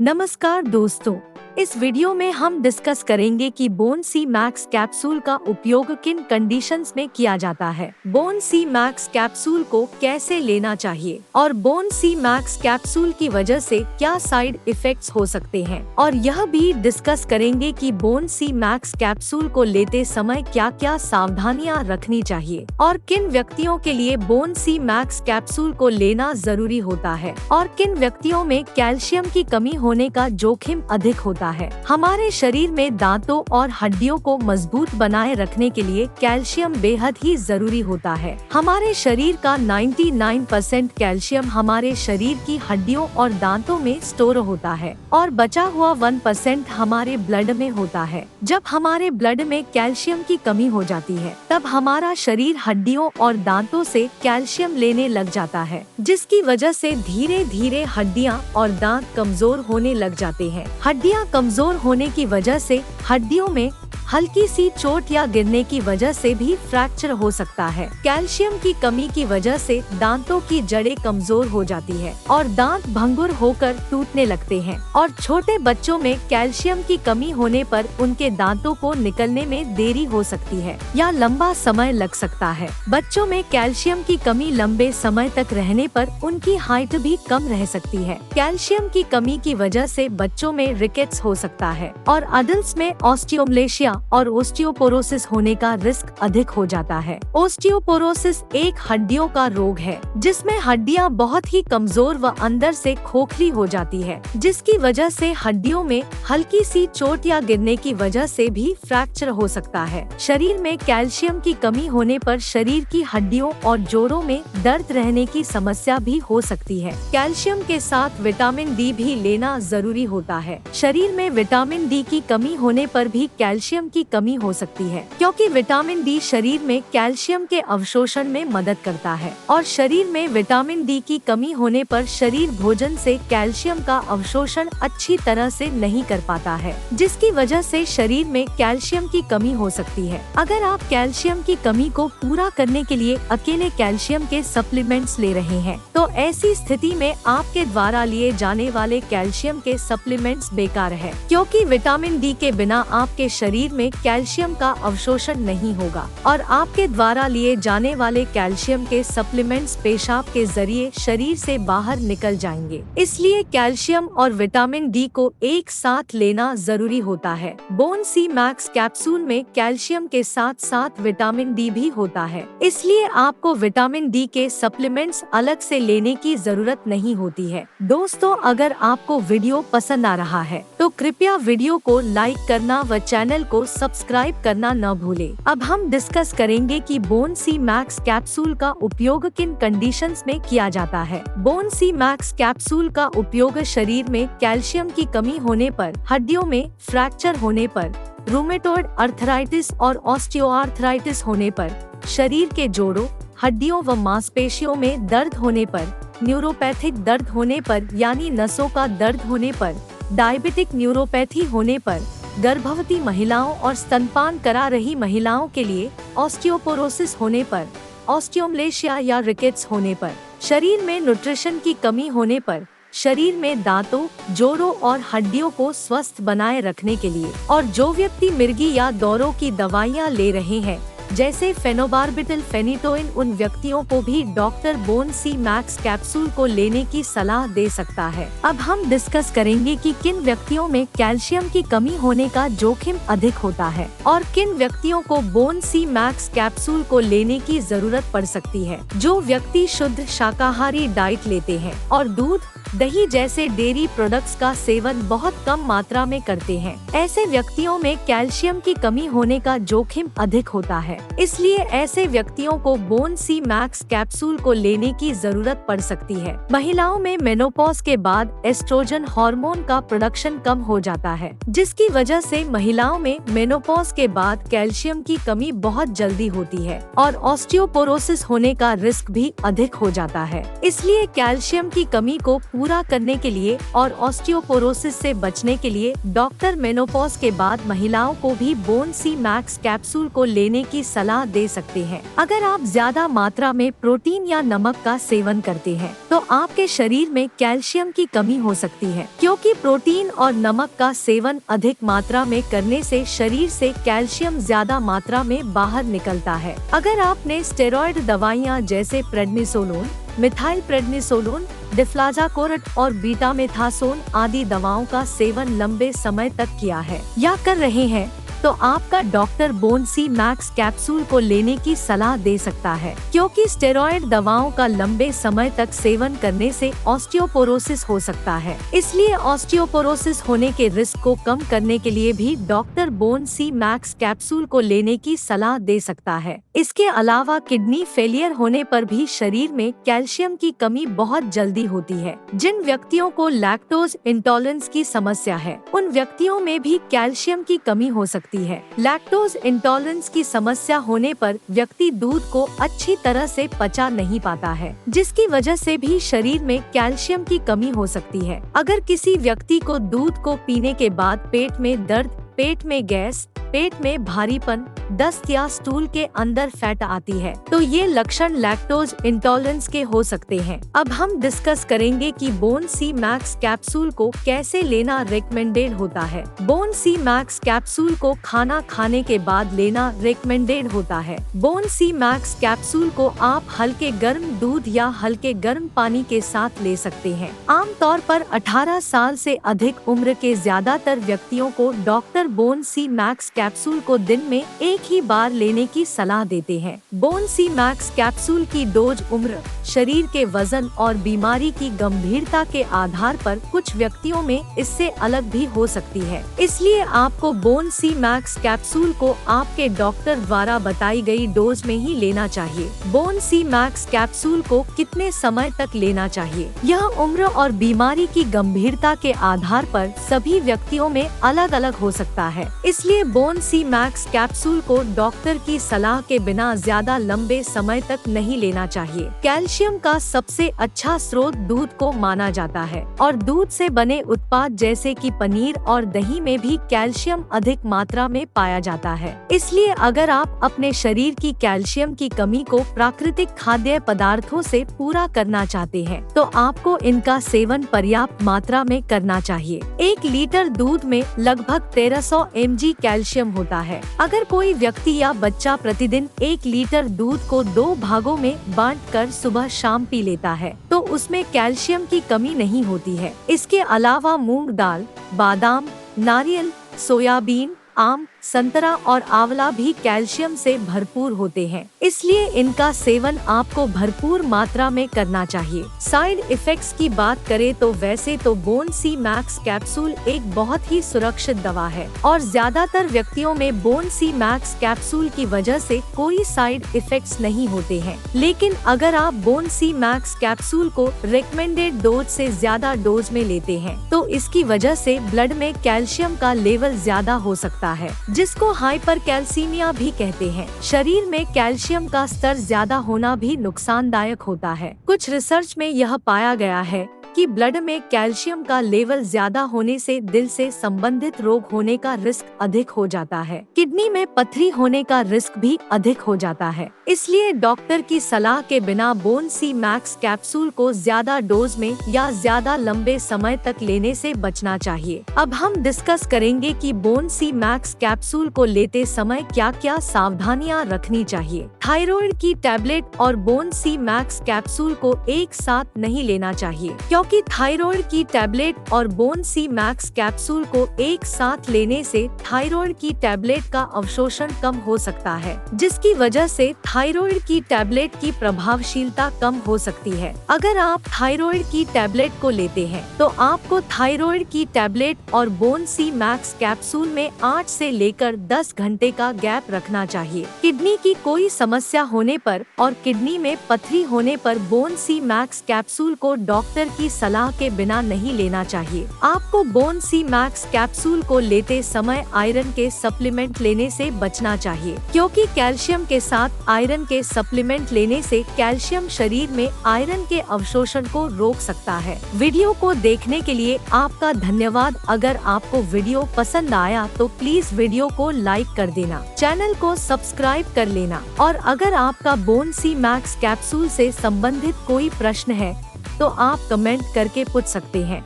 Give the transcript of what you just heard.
नमस्कार दोस्तों, इस वीडियो में हम डिस्कस करेंगे कि बोन सी मैक्स कैप्सूल का उपयोग किन कंडीशंस में किया जाता है, बोन सी मैक्स कैप्सूल को कैसे लेना चाहिए और बोन सी मैक्स कैप्सूल की वजह से क्या साइड इफेक्ट्स हो सकते हैं, और यह भी डिस्कस करेंगे कि बोन सी मैक्स कैप्सूल को लेते समय क्या क्या सावधानियां रखनी चाहिए और किन व्यक्तियों के लिए बोन सी मैक्स कैप्सूल को लेना जरूरी होता है और किन व्यक्तियों में कैल्शियम की कमी होने का जोखिम अधिक होता है। हमारे शरीर में दांतों और हड्डियों को मजबूत बनाए रखने के लिए कैल्शियम बेहद ही जरूरी होता है। हमारे शरीर का 99% कैल्शियम हमारे शरीर की हड्डियों और दांतों में स्टोर होता है और बचा हुआ 1% हमारे ब्लड में होता है। जब हमारे ब्लड में कैल्शियम की कमी हो जाती है तब हमारा शरीर हड्डियों और दांतों से कैल्शियम लेने लग जाता है, जिसकी वजह से धीरे धीरे हड्डियां और दांत कमजोर होने लग जाते हैं। हड्डियां कमजोर होने की वजह से हड्डियों में हल्की सी चोट या गिरने की वजह से भी फ्रैक्चर हो सकता है। कैल्शियम की कमी की वजह से दांतों की जड़ें कमजोर हो जाती है और दांत भंगुर होकर टूटने लगते हैं और छोटे बच्चों में कैल्शियम की कमी होने पर उनके दांतों को निकलने में देरी हो सकती है या लंबा समय लग सकता है। बच्चों में कैल्शियम की कमी लंबे समय तक रहने पर उनकी हाइट भी कम रह सकती है। कैल्शियम की कमी की वजह से बच्चों में रिकेट्स हो सकता है और अडल्ट्स में ऑस्टियोमलेशिया और ओस्टियोपोरोसिस होने का रिस्क अधिक हो जाता है। ओस्टियोपोरोसिस एक हड्डियों का रोग है जिसमें हड्डियां बहुत ही कमजोर व अंदर से खोखली हो जाती है, जिसकी वजह से हड्डियों में हल्की सी चोट या गिरने की वजह से भी फ्रैक्चर हो सकता है। शरीर में कैल्शियम की कमी होने पर शरीर की हड्डियों और जोड़ों में दर्द रहने की समस्या भी हो सकती है। कैल्शियम के साथ विटामिन डी भी लेना जरूरी होता है। शरीर में विटामिन डी की कमी होने पर भी कैल्शियम की कमी हो सकती है, क्योंकि विटामिन डी शरीर में कैल्शियम के अवशोषण में मदद करता है और शरीर में विटामिन डी की कमी होने पर शरीर भोजन से कैल्शियम का अवशोषण अच्छी तरह से नहीं कर पाता है, जिसकी वजह से शरीर में कैल्शियम की कमी हो सकती है। अगर आप कैल्शियम की कमी को पूरा करने के लिए अकेले कैल्शियम के सप्लीमेंट्स ले रहे हैं तो ऐसी स्थिति में आपके द्वारा लिए जाने वाले कैल्शियम के सप्लीमेंट्स बेकार है, क्योंकि विटामिन डी के बिना आपके शरीर में कैल्शियम का अवशोषण नहीं होगा और आपके द्वारा लिए जाने वाले कैल्शियम के सप्लीमेंट्स पेशाब के जरिए शरीर से बाहर निकल जाएंगे। इसलिए कैल्शियम और विटामिन डी को एक साथ लेना जरूरी होता है। बोन सी मैक्स कैप्सूल में कैल्शियम के साथ साथ विटामिन डी भी होता है, इसलिए आपको विटामिन डी के सप्लीमेंट्स अलग से लेने की जरूरत नहीं होती है। दोस्तों, अगर आपको वीडियो पसंद आ रहा है तो कृपया वीडियो को लाइक करना व चैनल को सब्सक्राइब करना न भूलें। अब हम डिस्कस करेंगे कि बोन सी मैक्स कैप्सूल का उपयोग किन कंडीशंस में किया जाता है। बोन सी मैक्स कैप्सूल का उपयोग शरीर में कैल्शियम की कमी होने पर, हड्डियों में फ्रैक्चर होने पर, रूमेटॉइड अर्थराइटिस और ऑस्टियोआर्थराइटिस होने पर, शरीर के जोड़ों, हड्डियों व मांसपेशियों में दर्द होने पर, न्यूरोपैथिक दर्द होने पर यानी नसों का दर्द होने पर, डायबिटिक न्यूरोपैथी होने पर, गर्भवती महिलाओं और स्तनपान करा रही महिलाओं के लिए ऑस्टियोपोरोसिस होने पर, ऑस्टियोमलेशिया या रिकेट्स होने पर, शरीर में न्यूट्रिशन की कमी होने पर, शरीर में दांतों, जोड़ों और हड्डियों को स्वस्थ बनाए रखने के लिए, और जो व्यक्ति मिर्गी या दौरों की दवाइयां ले रहे हैं जैसे फेनोबार्बिटल, फेनिटोइन, उन व्यक्तियों को भी doctor Bone C Max capsule को लेने की सलाह दे सकता है। अब हम डिस्कस करेंगे कि किन व्यक्तियों में कैल्शियम की कमी होने का जोखिम अधिक होता है और किन व्यक्तियों को बोन सी मैक्स कैप्सूल को लेने की जरूरत पड़ सकती है। जो व्यक्ति शुद्ध शाकाहारी डाइट लेते हैं और दूध, दही जैसे डेयरी प्रोडक्ट्स का सेवन बहुत कम मात्रा में करते हैं, ऐसे व्यक्तियों में कैल्शियम की कमी होने का जोखिम अधिक होता है। इसलिए ऐसे व्यक्तियों को बोन सी मैक्स कैप्सूल को लेने की जरूरत पड़ सकती है। महिलाओं में मेनोपॉज के बाद एस्ट्रोजन हार्मोन का प्रोडक्शन कम हो जाता है, जिसकी वजह से महिलाओं में मेनोपॉज के बाद कैल्शियम की कमी बहुत जल्दी होती है और ऑस्टियोपोरोसिस होने का रिस्क भी अधिक हो जाता है। इसलिए कैल्शियम की कमी को पूरा करने के लिए और ऑस्टियोपोरोसिस से बचने के लिए डॉक्टर मेनोपॉज के बाद महिलाओं को भी बोन सी मैक्स कैप्सूल को लेने की सलाह दे सकते हैं। अगर आप ज्यादा मात्रा में प्रोटीन या नमक का सेवन करते हैं तो आपके शरीर में कैल्शियम की कमी हो सकती है, क्योंकि प्रोटीन और नमक का सेवन अधिक मात्रा में करने से शरीर से कैल्शियम ज्यादा मात्रा में बाहर निकलता है। अगर आपने स्टेरॉइड दवाइयाँ जैसे प्रेडनिसोलोन, मिथाइल प्रेडनिसोलोन, डिफ्लाजाकोरेट और बीटामेथासोन आदि दवाओं का सेवन लंबे समय तक किया है या कर रहे हैं तो आपका doctor Bone C Max capsule को लेने की सलाह दे सकता है, क्योंकि स्टेरॉइड दवाओं का लंबे समय तक सेवन करने से ऑस्टियोपोरोसिस हो सकता है। इसलिए ऑस्टियोपोरोसिस होने के रिस्क को कम करने के लिए भी doctor Bone C Max capsule को लेने की सलाह दे सकता है। इसके अलावा किडनी फेलियर होने पर भी शरीर में कैल्शियम की कमी बहुत जल्दी होती है। जिन व्यक्तियों को लैक्टोज इंटॉलरेंस की समस्या है उन व्यक्तियों में भी कैल्शियम की कमी हो सकती है। लैक्टोज इंटॉलरेंस की समस्या होने पर व्यक्ति दूध को अच्छी तरह से पचा नहीं पाता है, जिसकी वजह से भी शरीर में कैल्शियम की कमी हो सकती है। अगर किसी व्यक्ति को दूध को पीने के बाद पेट में दर्द, पेट में गैस, पेट में भारीपन, दस्त या स्टूल के अंदर फैट आती है तो ये लक्षण लैक्टोज इंटॉलरेंस के हो सकते हैं। अब हम डिस्कस करेंगे कि बोन सी मैक्स कैप्सूल को कैसे लेना रिकमेंडेड होता है। बोन सी मैक्स कैप्सूल को खाना खाने के बाद लेना रिकमेंडेड होता है। बोन सी मैक्स कैप्सूल को आप हल्के गर्म दूध या हल्के गर्म पानी के साथ ले सकते हैं। आमतौर पर 18 साल से अधिक उम्र के ज्यादातर व्यक्तियों को doctor Bone C Max capsule को दिन में एक ही बार लेने की सलाह देते हैं। बोन सी मैक्स कैप्सूल की डोज उम्र, शरीर के वजन और बीमारी की गंभीरता के आधार पर कुछ व्यक्तियों में इससे अलग भी हो सकती है। इसलिए आपको बोन सी मैक्स कैप्सूल को आपके डॉक्टर द्वारा बताई गई डोज में ही लेना चाहिए। बोन सी मैक्स कैप्सूल को कितने समय तक लेना चाहिए, यह उम्र और बीमारी की गंभीरता के आधार पर सभी व्यक्तियों में अलग अलग हो सकता है। इसलिए बोन सी मैक्स कैप्सूल को डॉक्टर की सलाह के बिना ज्यादा लंबे समय तक नहीं लेना चाहिए। कैल्शियम का सबसे अच्छा स्रोत दूध को माना जाता है और दूध से बने उत्पाद जैसे कि पनीर और दही में भी कैल्शियम अधिक मात्रा में पाया जाता है। इसलिए अगर आप अपने शरीर की कैल्शियम की कमी को प्राकृतिक खाद्य पदार्थों से पूरा करना चाहते हैं तो आपको इनका सेवन पर्याप्त मात्रा में करना चाहिए। 1 लीटर दूध में लगभग 1300 mg कैल्शियम होता है। अगर कोई व्यक्ति या बच्चा प्रतिदिन 1 लीटर दूध को 2 भागों में बांटकर सुबह शाम पी लेता है तो उसमें कैल्शियम की कमी नहीं होती है। इसके अलावा मूंग दाल, बादाम, नारियल, सोयाबीन, आम, संतरा और आंवला भी कैल्शियम से भरपूर होते हैं, इसलिए इनका सेवन आपको भरपूर मात्रा में करना चाहिए। साइड इफेक्ट्स की बात करें तो वैसे तो बोन सी मैक्स कैप्सूल एक बहुत ही सुरक्षित दवा है और ज्यादातर व्यक्तियों में बोन सी मैक्स कैप्सूल की वजह से कोई साइड इफेक्ट्स नहीं होते हैं। लेकिन अगर आप बोन सी मैक्स कैप्सूल को रिकमेंडेड डोज से ज्यादा डोज में लेते हैं तो इसकी वजह से ब्लड में कैल्शियम का लेवल ज्यादा हो सकता है, जिसको हाइपरकैल्सीमिया भी कहते हैं। शरीर में कैल्शियम का स्तर ज्यादा होना भी नुकसानदायक होता है। कुछ रिसर्च में यह पाया गया है कि ब्लड में कैल्शियम का लेवल ज्यादा होने से दिल से संबंधित रोग होने का रिस्क अधिक हो जाता है। किडनी में पथरी होने का रिस्क भी अधिक हो जाता है। इसलिए डॉक्टर की सलाह के बिना बोन सी मैक्स कैप्सूल को ज्यादा डोज में या ज्यादा लंबे समय तक लेने से बचना चाहिए। अब हम डिस्कस करेंगे कि बोन सी मैक्स कैप्सूल को लेते समय क्या क्या सावधानियां रखनी चाहिए। थायराइड की टैबलेट और बोन सी मैक्स कैप्सूल को एक साथ नहीं लेना चाहिए, क्योंकि थायराइड की टैबलेट और बोन सी मैक्स कैप्सूल को एक साथ लेने से थायराइड की टैबलेट का अवशोषण कम हो सकता है, जिसकी वजह से थायराइड की टैबलेट की प्रभावशीलता कम हो सकती है। अगर आप थायराइड की टैबलेट को लेते हैं तो आपको थायराइड की टैबलेट और बोन सी मैक्स कैप्सूल में 8 से लेकर 10 घंटे का गैप रखना चाहिए। किडनी की कोई समस्या होने पर और किडनी में पथरी होने पर बोन सी मैक्स कैप्सूल को डॉक्टर की सलाह के बिना नहीं लेना चाहिए। आपको बोन सी मैक्स कैप्सूल को लेते समय आयरन के सप्लीमेंट लेने से बचना चाहिए, क्योंकि कैल्शियम के साथ आयरन के सप्लीमेंट लेने से कैल्शियम शरीर में आयरन के अवशोषण को रोक सकता है। वीडियो को देखने के लिए आपका धन्यवाद। अगर आपको वीडियो पसंद आया तो प्लीज वीडियो को लाइक कर देना, चैनल को सब्सक्राइब कर लेना, और अगर आपका बोन सी मैक्स कैप्सूल से संबंधित कोई प्रश्न है तो आप कमेंट करके पूछ सकते हैं।